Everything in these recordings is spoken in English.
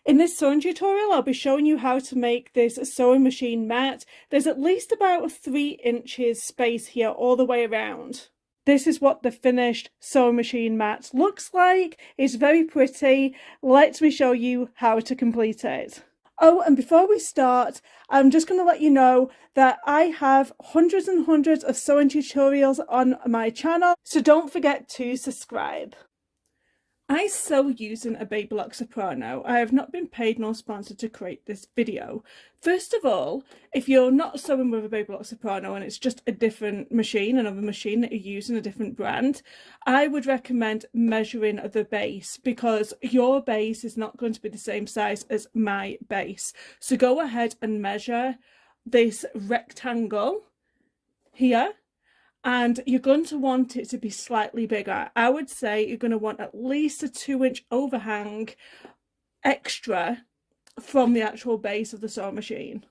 In this sewing tutorial, I'll be showing you how to make this sewing machine mat. There's at least about 3 inches space here all the way around. This is what the finished sewing machine mat looks like. It's very pretty. Let me show you how to complete it. Oh, and before we start, I'm just going to let you know that I have hundreds and hundreds of sewing tutorials on my channel, so don't forget to subscribe. I sew using a Baby Lock Soprano. I have not been paid nor sponsored to create this video. First of all, if you're not sewing with a Baby Lock Soprano and it's just a different machine, another machine that you're using, a different brand, I would recommend measuring the base because your base is not going to be the same size as my base. So go ahead and measure this rectangle here. And you're going to want it to be slightly bigger. I would say you're going to want at least a 2-inch overhang extra from the actual base of the sewing machine.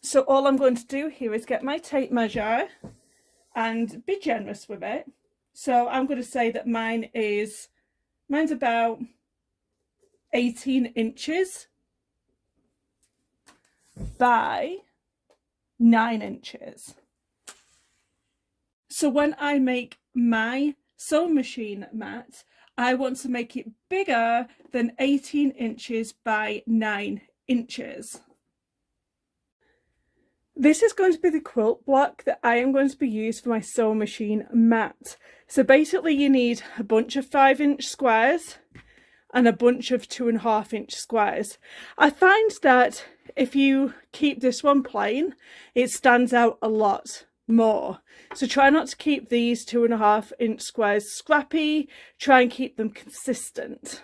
So all I'm going to do here is get my tape measure and be generous with it. So I'm going to say that mine's about 18 inches by 9 inches. So when I make my sewing machine mat, I want to make it bigger than 18 inches by 9 inches. This is going to be the quilt block that I am going to be used for my sewing machine mat. So basically you need a bunch of 5-inch squares and a bunch of 2.5-inch squares. I find that if you keep this one plain, it stands out a lot more. So try not to keep these 2.5-inch squares scrappy, try and keep them consistent.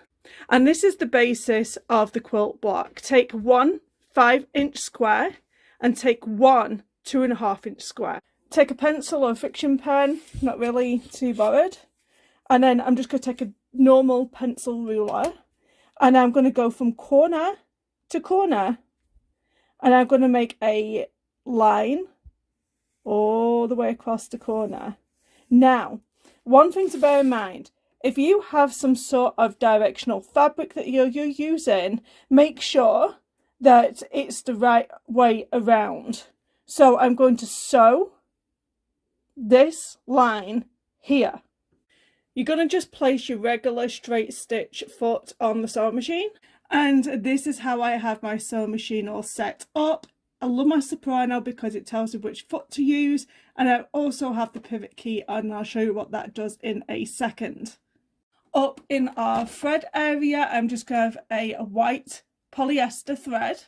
And this is the basis of the quilt block. Take one 5-inch square and take one 2.5-inch square. Take a pencil or a fiction pen, not really too bothered. And then I'm just going to take a normal pencil ruler and I'm going to go from corner to corner and I'm going to make a line all the way across the corner. Now, one thing to bear in mind, if you have some sort of directional fabric that you're using, make sure that it's the right way around. So I'm going to sew this line here. You're going to just place your regular straight stitch foot on the sewing machine. And this is how I have my sewing machine all set up. I love my soprano because it tells you which foot to use, and I also have the pivot key and I'll show you what that does in a second. Up in our thread area, I'm just going to have a white polyester thread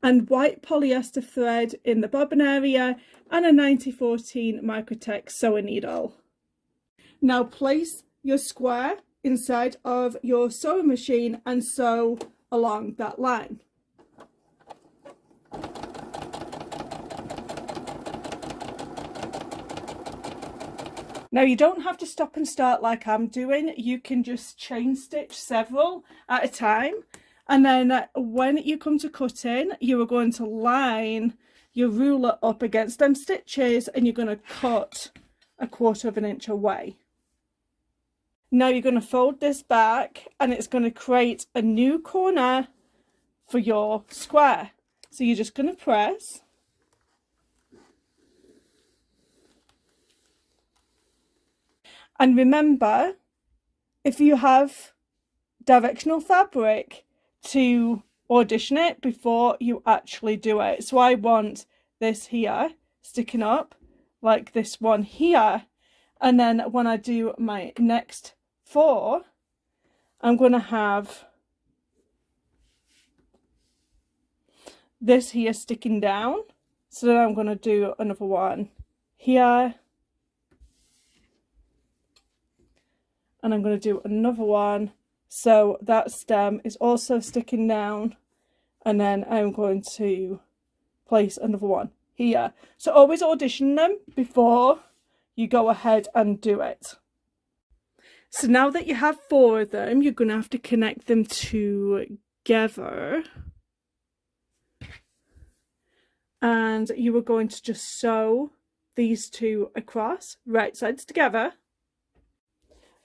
and white polyester thread in the bobbin area and a 9014 Microtech sewing needle. Now place your square inside of your sewing machine and sew along that line. Now you don't have to stop and start like I'm doing, you can just chain stitch several at a time, and then when you come to cutting you are going to line your ruler up against them stitches and you're going to cut 1/4 inch away. Now you're going to fold this back and it's going to create a new corner for your square. So you're just going to press. And remember, if you have directional fabric, to audition it before you actually do it. So I want this here sticking up like this one here. And then when I do my next 4, I'm going to have this here sticking down. So then I'm going to do another one here. And I'm going to do another one. So that stem is also sticking down. And then I'm going to place another one here. So always audition them before you go ahead and do it. So now that you have 4 of them, you're going to have to connect them together. And you are going to just sew these 2 across, right sides together.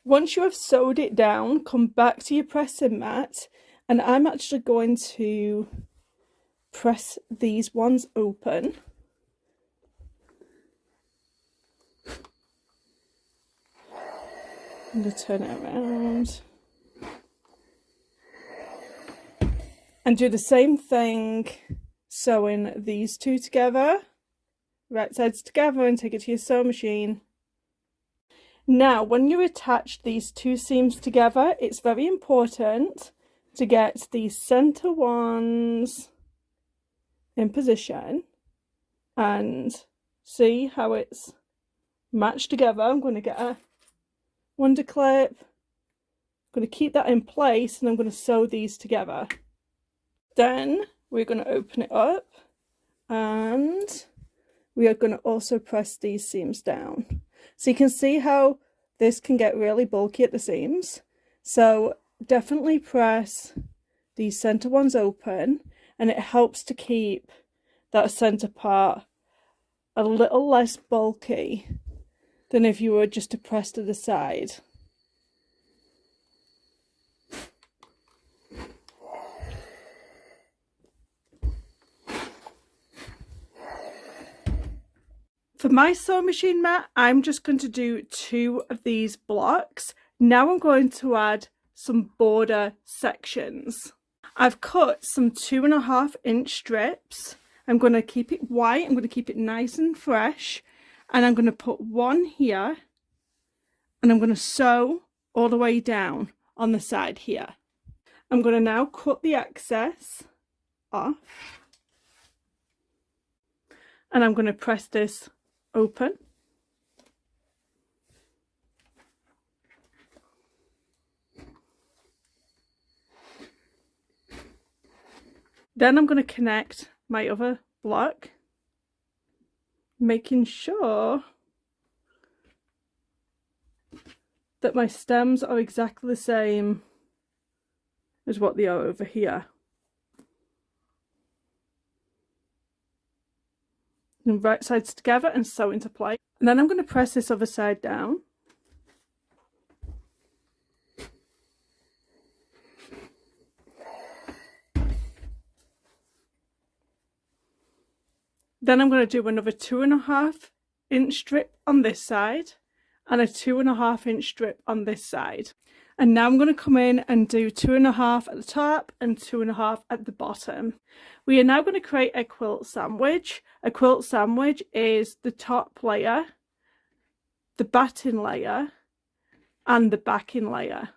Once you have sewed it down, come back to your pressing mat, and I'm actually going to press these ones open. I'm going to turn it around and do the same thing, sewing these two together, right sides together, and take it to your sewing machine. Now, when you attach these two seams together, it's very important to get these center ones in position and see how it's matched together. I'm going to get a wonder clip. I'm going to keep that in place, and I'm going to sew these together. Then we're going to open it up, and we are going to also press these seams down. So you can see how this can get really bulky at the seams. So definitely press these center ones open, and it helps to keep that center part a little less bulky than if you were just to press to the side. For my sewing machine mat, I'm just going to do 2 of these blocks. Now I'm going to add some border sections. I've cut some 2.5-inch strips. I'm going to keep it white. I'm going to keep it nice and fresh. And I'm going to put one here. And I'm going to sew all the way down on the side here. I'm going to now cut the excess off. And I'm going to press this open. Then I'm going to connect my other block, making sure that my stems are exactly the same as what they are over here. And right sides together and sew into place. And then I'm going to press this other side down. Then I'm going to do another 2.5-inch strip on this side and a 2.5-inch strip on this side. And now I'm going to come in and do 2.5 at the top and 2.5 at the bottom. We are now going to create a quilt sandwich. A quilt sandwich is the top layer, the batting layer, and the backing layer.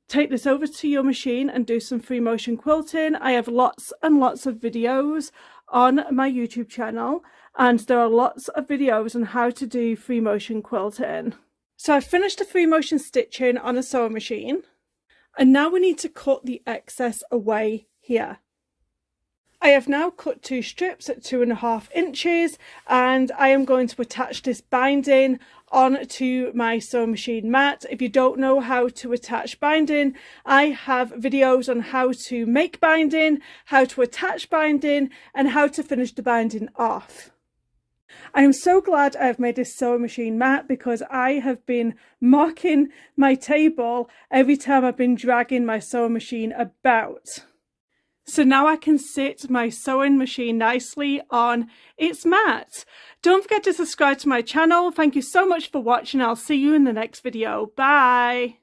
Take this over to your machine and do some free motion quilting. I have lots and lots of videos on my YouTube channel, and there are lots of videos on how to do free motion quilting. So I've finished the free motion stitching on a sewing machine, and now we need to cut the excess away here. I have now cut 2 strips at 2.5 inches, and I am going to attach this binding onto my sewing machine mat. If you don't know how to attach binding, I have videos on how to make binding, how to attach binding, and how to finish the binding off. I am so glad I've made this sewing machine mat, because I have been marking my table every time I've been dragging my sewing machine about. So now I can sit my sewing machine nicely on its mat. Don't forget to subscribe to my channel. Thank you so much for watching. I'll see you in the next video. Bye.